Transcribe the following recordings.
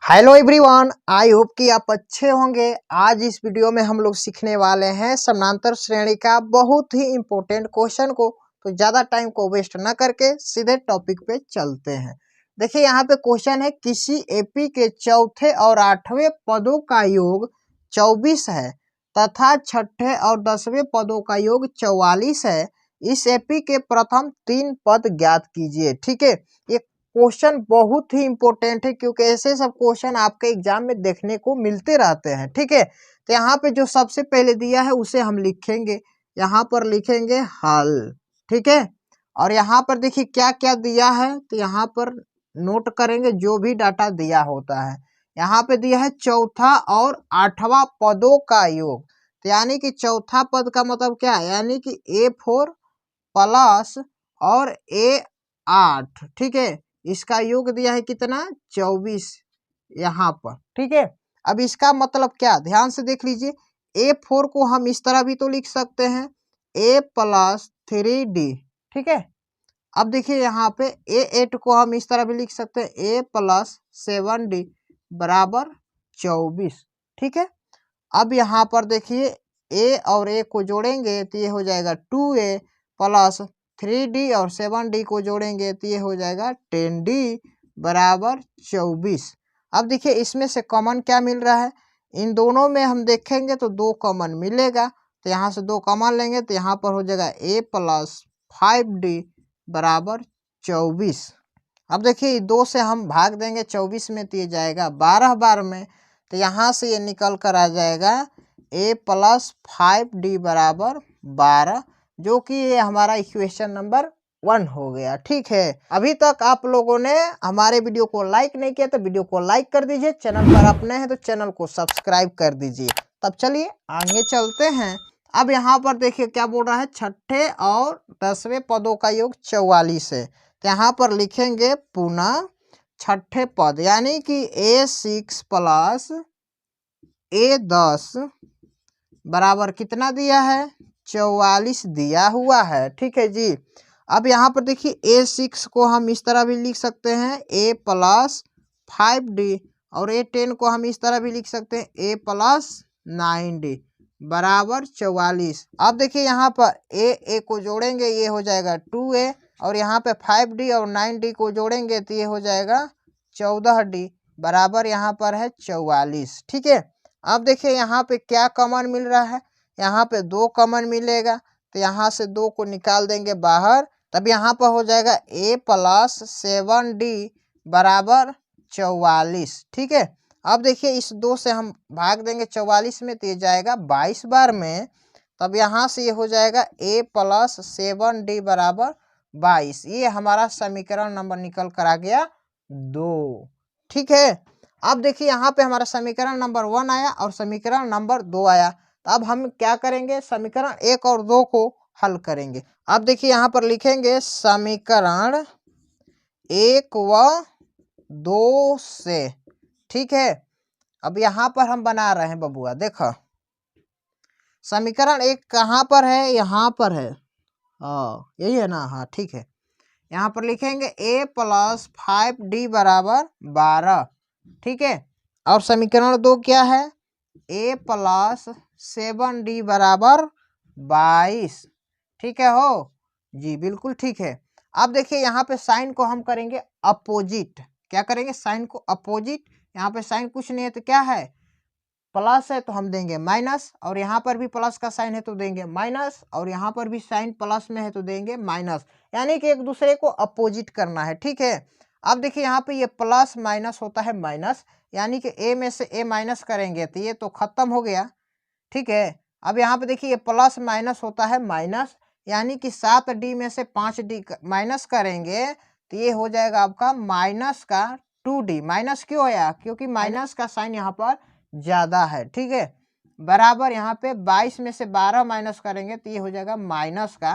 Hello everyone, I hope कि आप अच्छे होंगे। आज इस वीडियो में हम लोग सीखने वाले हैं समानांतर श्रेणी का बहुत ही इम्पोर्टेंट क्वेश्चन को। तो ज़्यादा टाइम को वेस्ट न करके सीधे टॉपिक पे चलते हैं। देखिए यहाँ पे क्वेश्चन है, किसी एपी के चौथे और आठवें पदों का योग 24 है तथा छठे और 10वें पदों का योग 44 है। इस एपी के प्रथम 3 पद ज्ञात कीजिए। ठीक है, ये क्वेश्चन बहुत ही इंपॉर्टेंट है क्योंकि ऐसे सब क्वेश्चन आपके एग्जाम में देखने को मिलते रहते हैं। ठीक है, तो यहाँ पे जो सबसे पहले दिया है उसे हम लिखेंगे, यहाँ पर लिखेंगे हल। ठीक है, और यहाँ पर देखिए क्या क्या दिया है, तो यहाँ पर नोट करेंगे जो भी डाटा दिया होता है। यहाँ पे दिया है चौथा और आठवां पदों का योग, तो यानी कि चौथा पद का मतलब क्या है, यानी कि A4 प्लस और A8। ठीक है, इसका योग दिया है कितना, 24 यहाँ पर। ठीक है, अब इसका मतलब क्या, ध्यान से देख लीजिए। A4 को हम इस तरह भी तो लिख सकते हैं, A प्लस 3D। ठीक है, अब देखिए यहाँ पे A8 को हम इस तरह भी लिख सकते हैं, A प्लस 7D बराबर 24। ठीक है, अब यहाँ पर देखिए A और A को जोड़ेंगे तो ये हो जाएगा 2A प्लस 3D और 7D को जोड़ेंगे तो ये हो जाएगा 10D बराबर 24। अब देखिए इसमें से कॉमन क्या मिल रहा है, इन दोनों में हम देखेंगे तो 2 कॉमन मिलेगा, तो यहाँ से 2 कॉमन लेंगे तो यहाँ पर हो जाएगा A प्लस 5D बराबर 24। अब देखिए 2 से हम भाग देंगे 24 में तो ये जाएगा 12 बार में, तो यहाँ से ये निकल कर आ जाएगा A प्लस 5D बराबर 12, जो कि ये हमारा इक्वेशन नंबर 1 हो गया। ठीक है, अभी तक आप लोगों ने हमारे वीडियो को लाइक नहीं किया तो वीडियो को लाइक कर दीजिए, चैनल पर आप नए हैं तो चैनल को सब्सक्राइब कर दीजिए। तब चलिए आगे चलते हैं। अब यहाँ पर देखिए क्या बोल रहा है, छठे और 10वें पदों का योग 44 है, तो यहाँ पर लिखेंगे पुनः छठे पद, यानी कि A6 प्लस A10 बराबर कितना दिया है, 44 दिया हुआ है। ठीक है जी, अब यहाँ पर देखिए A6 को हम इस तरह भी लिख सकते हैं A प्लस 5D, और A10 को हम इस तरह भी लिख सकते हैं A प्लस 9D बराबर 44। अब देखिए यहाँ पर A को जोड़ेंगे ये हो जाएगा 2A, और यहाँ पे 5D और 9D को जोड़ेंगे तो ये हो जाएगा 14D बराबर यहाँ पर है 44। ठीक है, अब देखिए यहाँ पे क्या कॉमन मिल रहा है, यहाँ पे 2 कॉमन मिलेगा, तो यहाँ से 2 को निकाल देंगे बाहर, तब यहाँ पर हो जाएगा A प्लस 7D बराबर 44। ठीक है, अब देखिए इस 2 से हम भाग देंगे 44 में तो ये जाएगा 22 बार में, तब यहाँ से ये हो जाएगा A प्लस 7D बराबर 22। ये हमारा समीकरण नंबर निकल कर आ गया 2। ठीक है, अब देखिए यहाँ पे हमारा समीकरण नंबर 1 आया और समीकरण नंबर 2 आया, तो अब हम क्या करेंगे, समीकरण 1 और 2 को हल करेंगे। अब देखिए यहाँ पर लिखेंगे समीकरण 1 व 2 से। ठीक है, अब यहाँ पर हम बना रहे हैं बबुआ, देखो समीकरण 1 कहाँ पर है, यहाँ पर है, हाँ यही है ना, हाँ ठीक है। यहाँ पर लिखेंगे A प्लस 5D बराबर 12। ठीक है, और समीकरण 2 क्या है, A प्लस 7D बराबर 22। ठीक है हो जी, बिल्कुल ठीक है। अब देखिए यहाँ पे साइन को हम करेंगे अपोजिट, क्या करेंगे, साइन को अपोजिट। यहाँ पे साइन कुछ नहीं है तो क्या है, प्लस है तो हम देंगे माइनस, और यहाँ पर भी प्लस का साइन है तो देंगे माइनस, और यहाँ पर भी साइन प्लस में है तो देंगे माइनस, यानी कि एक दूसरे को अपोजिट करना है। ठीक है, अब देखिए यहाँ पे ये प्लस माइनस होता है माइनस, यानी कि A में से A माइनस करेंगे तो ये तो खत्म हो गया। ठीक है, अब यहाँ पे देखिए ये प्लस माइनस होता है माइनस, यानी कि 7D में से 5D माइनस करेंगे तो ये हो जाएगा आपका माइनस का 2D। माइनस क्यों आया, क्योंकि माइनस का साइन यहाँ पर ज्यादा है। ठीक है, बराबर यहाँ पे 22 में से 12 माइनस करेंगे तो ये हो जाएगा माइनस का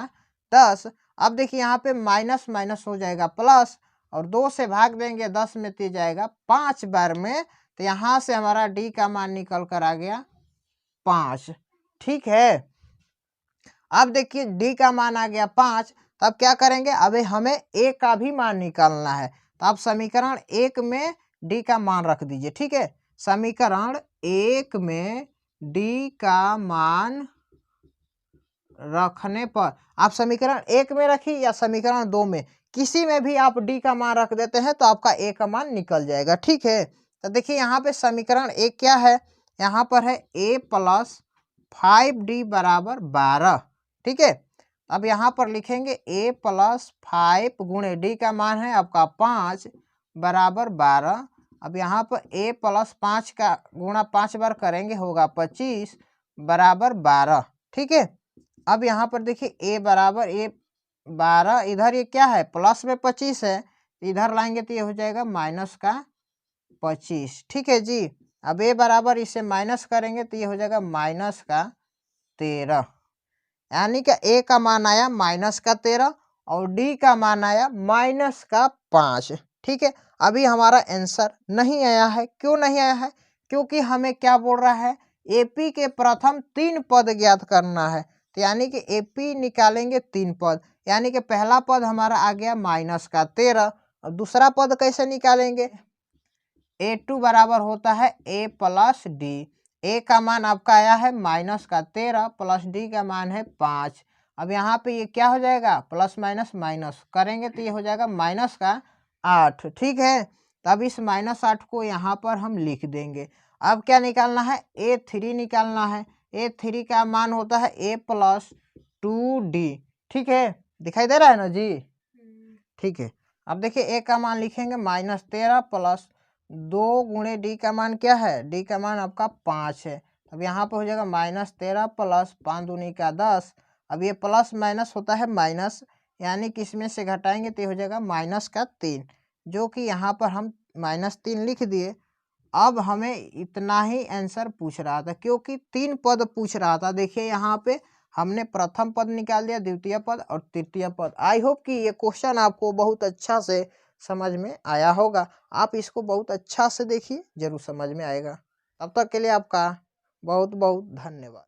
10। अब देखिए यहाँ पे माइनस माइनस हो जाएगा प्लस, और 2 से भाग देंगे 10 में तो जाएगा 5 बार में, तो यहाँ से हमारा D का मान निकल कर आ गया 5। ठीक है, अब देखिए D का मान आ गया 5, तब क्या करेंगे, अब हमें A का भी मान निकालना है। तो अब समीकरण 1 में डी का मान रख दीजिए। ठीक है, समीकरण 1 में डी का मान रखने पर, आप समीकरण 1 में रखिए या समीकरण 2 में, किसी में भी आप डी का मान रख देते हैं तो आपका ए का मान निकल जाएगा। ठीक है, तो देखिए यहाँ पे समीकरण 1 क्या है, यहाँ पर है a प्लस 5d बराबर 12। ठीक है, अब यहाँ पर लिखेंगे a प्लस 5 गुणे डी का मान है आपका 5 बराबर 12। अब यहाँ पर a प्लस 5 का गुणा 5 बार करेंगे होगा 25 बराबर 12। ठीक है, अब यहाँ पर देखिए a बराबर a 12, इधर ये क्या है प्लस में 25 है, इधर लाएंगे तो ये हो जाएगा माइनस का 25। ठीक है जी, अब a बराबर इसे माइनस करेंगे तो ये हो जाएगा माइनस का 13, यानी कि a का मान आया माइनस का 13 और d का मान आया माइनस का 5। ठीक है, अभी हमारा आंसर नहीं आया है। क्यों नहीं आया है? क्योंकि हमें क्या बोल रहा है, एपी के प्रथम 3 पद ज्ञात करना है। तो यानी कि एपी निकालेंगे 3 पद, यानी कि पहला पद हमारा आ गया माइनस का 13 और दूसरा पद कैसे निकालेंगे, a2 बराबर होता है a प्लस डी। ए का मान आपका आया है माइनस का 13 प्लस डी का मान है 5। अब यहाँ पे ये क्या हो जाएगा, प्लस माइनस माइनस करेंगे तो ये हो जाएगा माइनस का 8। ठीक है, तब इस माइनस 8 को यहाँ पर हम लिख देंगे। अब क्या निकालना है, a3 निकालना है। a3 का मान होता है a प्लस 2d। ठीक है, दिखाई दे रहा है ना जी? ठीक है, अब देखिए a का मान लिखेंगे माइनस 13 प्लस 2 गुणे डी का मान क्या है, डी का मान आपका 5 है। अब यहाँ पे हो जाएगा माइनस 13 प्लस 5 दूनी का 10। अब ये प्लस माइनस होता है माइनस, यानी कि इसमें से घटाएंगे तो ये हो जाएगा माइनस का 3, जो कि यहाँ पर हम माइनस 3 लिख दिए। अब हमें इतना ही आंसर पूछ रहा था, क्योंकि 3 पद पूछ रहा था। देखिए यहाँ पे हमने प्रथम पद निकाल दिया, द्वितीय पद और तृतीय पद। आई होप कि ये क्वेश्चन आपको बहुत अच्छा से समझ में आया होगा। आप इसको बहुत अच्छा से देखिए, जरूर समझ में आएगा। तब तक के लिए आपका बहुत बहुत धन्यवाद।